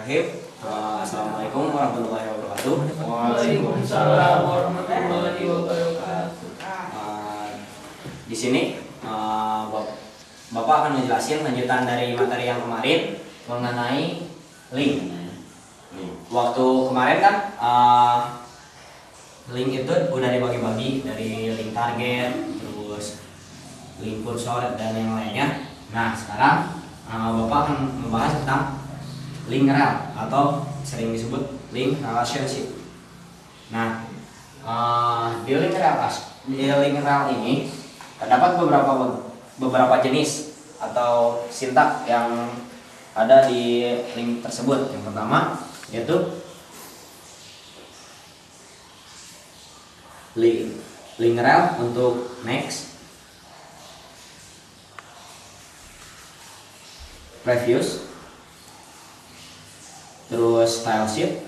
Bismillahirrahmanirrahim. Assalamualaikum warahmatullahi wabarakatuh. Waalaikumsalam warahmatullahi wabarakatuh. Di sini Bapak akan menjelaskan lanjutan dari materi yang kemarin mengenai link. Waktu kemarin kan link itu udah dibagi-bagi dari link target, terus link kursor dan yang lainnya. Nah sekarang Bapak akan membahas tentang link rel atau sering disebut link relationship. Nah di link rel ini terdapat beberapa jenis atau sintak yang ada di link tersebut. Yang pertama yaitu link rel untuk next, previous, terus style sheet,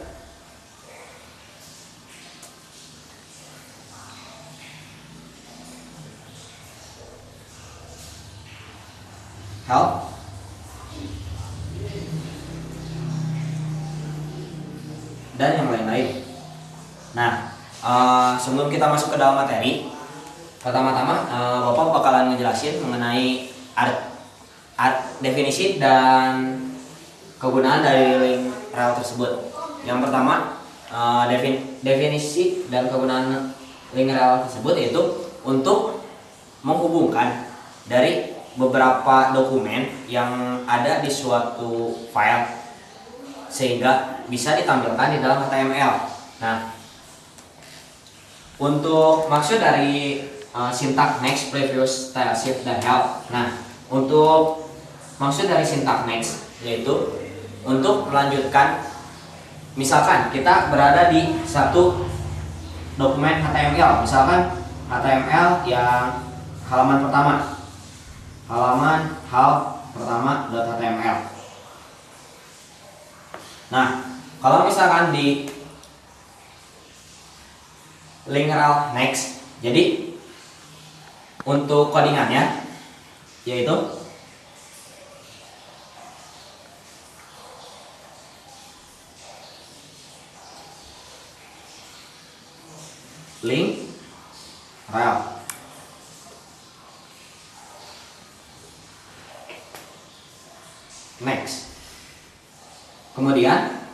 help, dan yang lain-lain. Nah, sebelum kita masuk ke dalam materi, pertama-tama Bapak bakalan ngejelasin mengenai definisi dan kegunaan dari link rel tersebut. Yang pertama, definisi dan kegunaan link rel tersebut yaitu untuk menghubungkan dari beberapa dokumen yang ada di suatu file sehingga bisa ditampilkan di dalam HTML. Nah, untuk maksud dari sintak next, previous, style sheet, dan help. Nah, untuk maksud dari sintak next yaitu untuk melanjutkan, misalkan kita berada di satu dokumen HTML, misalkan HTML yang halaman pertama, halaman hal pertama.html. Nah, kalau misalkan di link rel next, jadi untuk codingannya yaitu link rel next, kemudian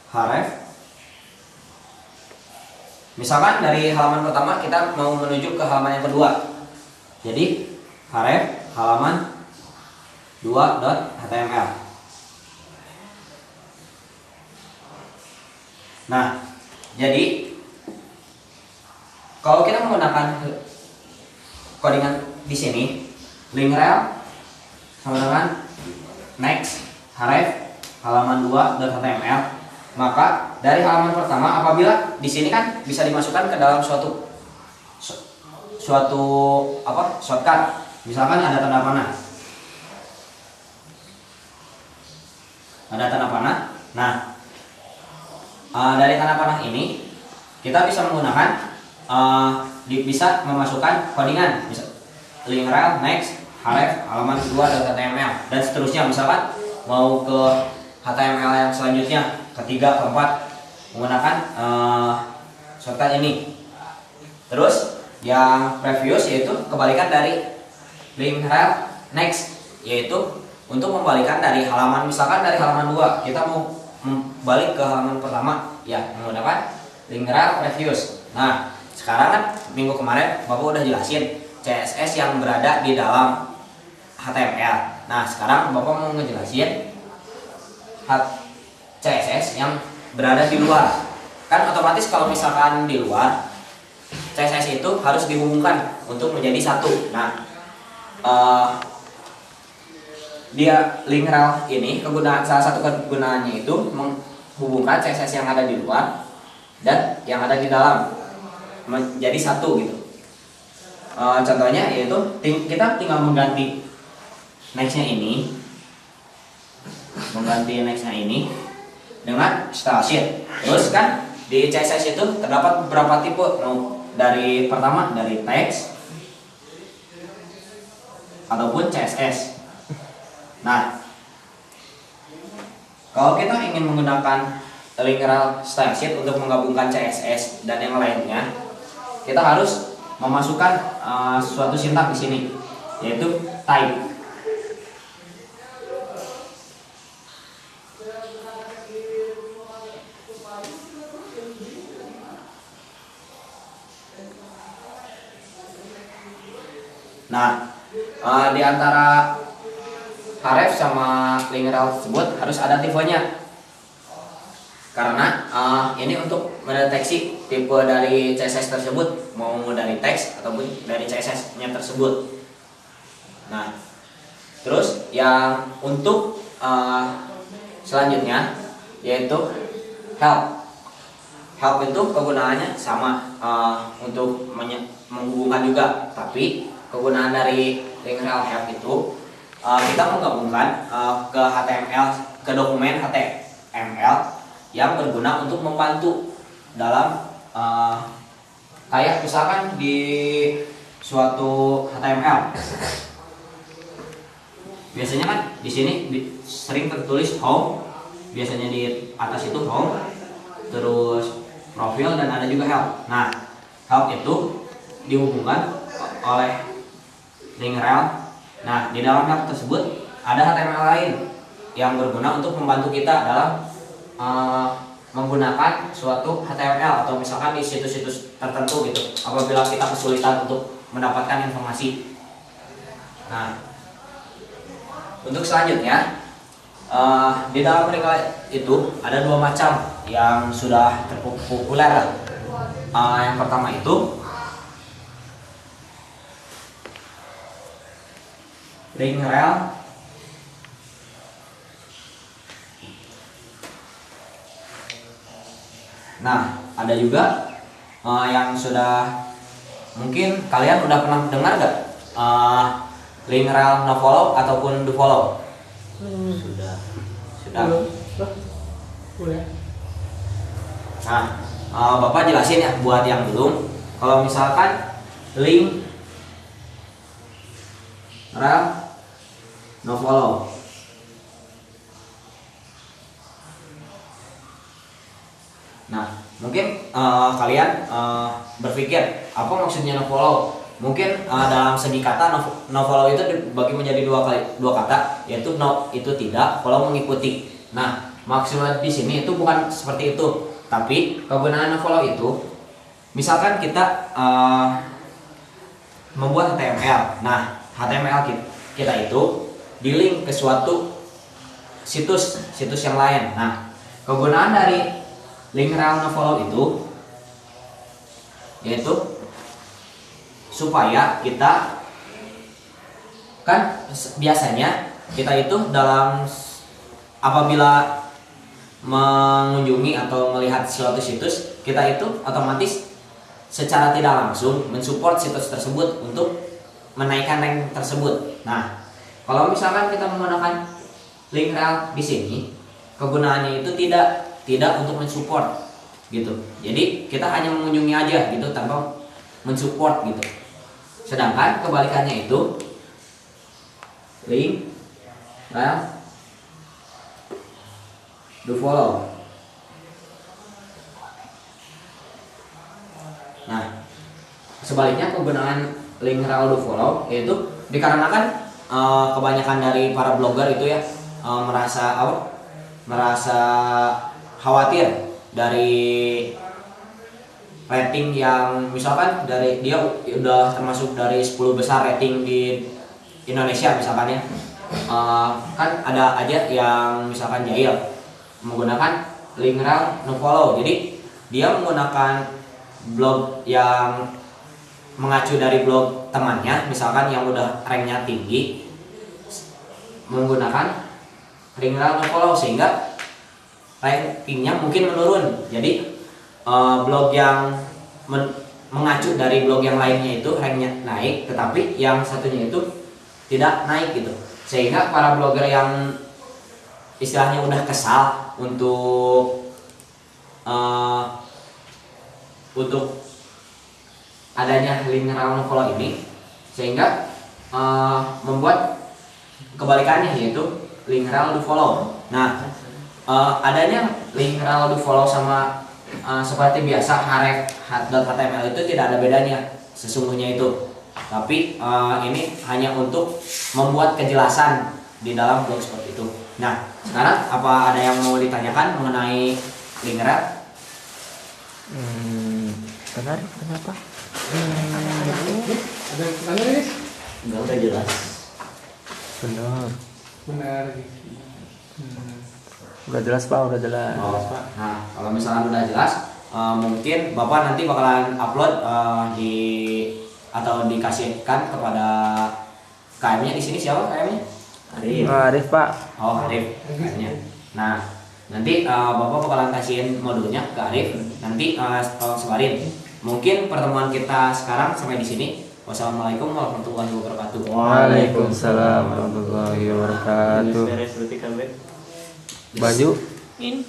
href. Misalkan dari halaman pertama kita mau menuju ke halaman yang kedua, jadi href halaman 2.html. Nah, jadi kalau kita menggunakan codingan di sini, link rel sama dengan next href halaman 2.html, maka dari halaman pertama apabila di sini kan bisa dimasukkan ke dalam suatu shortcut, misalkan ada tanda panah. Nah, dari tanda panah ini kita bisa menggunakan bisa memasukkan codingan, link rel next href halaman 2.html dan seterusnya. Misalkan mau ke HTML yang selanjutnya, ketiga, keempat, menggunakan shortcut ini. Terus yang previous yaitu kebalikan dari link rel next, yaitu untuk membalikan dari halaman, misalkan dari halaman 2 kita mau balik ke halaman pertama, ya menggunakan link rel previous. Nah, sekarang kan minggu kemarin Bapak udah jelasin CSS yang berada di dalam HTML. Nah, sekarang Bapak mau ngejelasin CSS yang berada di luar. Kan otomatis kalau misalkan di luar, CSS itu harus dihubungkan untuk menjadi satu. Nah, dia link rel ini salah satu kegunaannya itu menghubungkan CSS yang ada di luar dan yang ada di dalam menjadi satu gitu. Contohnya yaitu kita tinggal mengganti nextnya ini dengan style sheet. Terus kan di CSS itu terdapat beberapa tipe, mau dari pertama dari teks ataupun CSS. Nah, kalau kita ingin menggunakan link rel style sheet untuk menggabungkan CSS dan yang lainnya, kita harus memasukkan suatu sintak di sini, yaitu type. Nah, di antara href sama link rel tersebut harus ada tipenya, karena ini untuk mendeteksi tipe dari CSS tersebut, mau dari teks ataupun dari CSS-nya tersebut. Nah, terus yang untuk selanjutnya yaitu help. Help itu kegunaannya sama, untuk menghubungkan juga, tapi kegunaan dari link rel help itu kita menggabungkan ke HTML, ke dokumen HTML yang berguna untuk membantu dalam kayak misalkan di suatu HTML. Biasanya kan di sini sering tertulis home, biasanya di atas itu home, terus profil, dan ada juga help. Nah, help itu dihubungkan oleh link rel. Nah, di dalam help tersebut ada HTML lain yang berguna untuk membantu kita dalam menggunakan suatu HTML, atau misalkan di situs-situs tertentu gitu, apabila kita kesulitan untuk mendapatkan informasi. Nah, untuk selanjutnya di dalam link rel itu ada dua macam yang sudah terpopuler. Yang pertama itu link rel nah, ada juga yang sudah mungkin kalian udah pernah dengar gak link rel nofollow ataupun dofollow? Sudah. Boleh. Nah, Bapak jelasin ya buat yang belum. Kalau misalkan link rel nofollow, nah mungkin kalian berpikir apa maksudnya nofollow? Mungkin dalam segi kata nofollow itu dibagi menjadi dua kata, yaitu no itu tidak, follow mengikuti. Nah, maksud di sini itu bukan seperti itu, tapi kegunaan nofollow itu misalkan kita membuat HTML. Nah, HTML kita itu di link ke suatu situs yang lain. Nah, kegunaan dari link rel nofollow itu yaitu supaya kita kan biasanya kita itu dalam apabila mengunjungi atau melihat suatu situs, kita itu otomatis secara tidak langsung mensupport situs tersebut untuk menaikkan rank tersebut. Nah, kalau misalkan kita menggunakan link rel di sini, kegunaannya itu tidak untuk mensupport gitu. Jadi kita hanya mengunjungi aja gitu tanpa mensupport gitu. Sedangkan kebalikannya itu link rel dofollow. Nah, sebaliknya kegunaan link rel dofollow yaitu dikarenakan kebanyakan dari para blogger itu ya merasa khawatir dari rating yang misalkan dari dia udah termasuk dari 10 besar rating di Indonesia misalkan ya, kan ada aja yang misalkan jahil menggunakan link rel nofollow. Jadi dia menggunakan blog yang mengacu dari blog temannya, misalkan yang udah ranknya tinggi, menggunakan link rel nofollow sehingga rankingnya mungkin menurun. Jadi blog yang mengacu dari blog yang lainnya itu ranknya naik, tetapi yang satunya itu tidak naik gitu, sehingga para blogger yang istilahnya udah kesal untuk adanya link rel follow ini sehingga membuat kebalikannya, yaitu link rel do follow. Nah, adanya link rel do follow sama seperti biasa href.html itu tidak ada bedanya sesungguhnya itu. Tapi ini hanya untuk membuat kejelasan di dalam blog seperti itu. Nah, sekarang apa ada yang mau ditanyakan mengenai link rel? Benar, kenapa? Ada pertanyaan ini? Enggak, udah jelas. Benar. Benar. Udah jelas Pak, udah jelas. Oh, nah, kalau misalnya udah jelas, mungkin Bapak nanti bakalan upload atau dikasihkan kepada KM-nya di sini. Siapa KM-nya? Arif Pak. Oh, Arif KM-nya. Nah, nanti Bapak bakalan kasihin modulnya ke Arif. Nanti tolong sebarin. Mungkin pertemuan kita sekarang sampai di sini. Wassalamualaikum warahmatullahi wabarakatuh. Waalaikumsalam warahmatullahi wabarakatuh. Beres berarti kan, Baju In.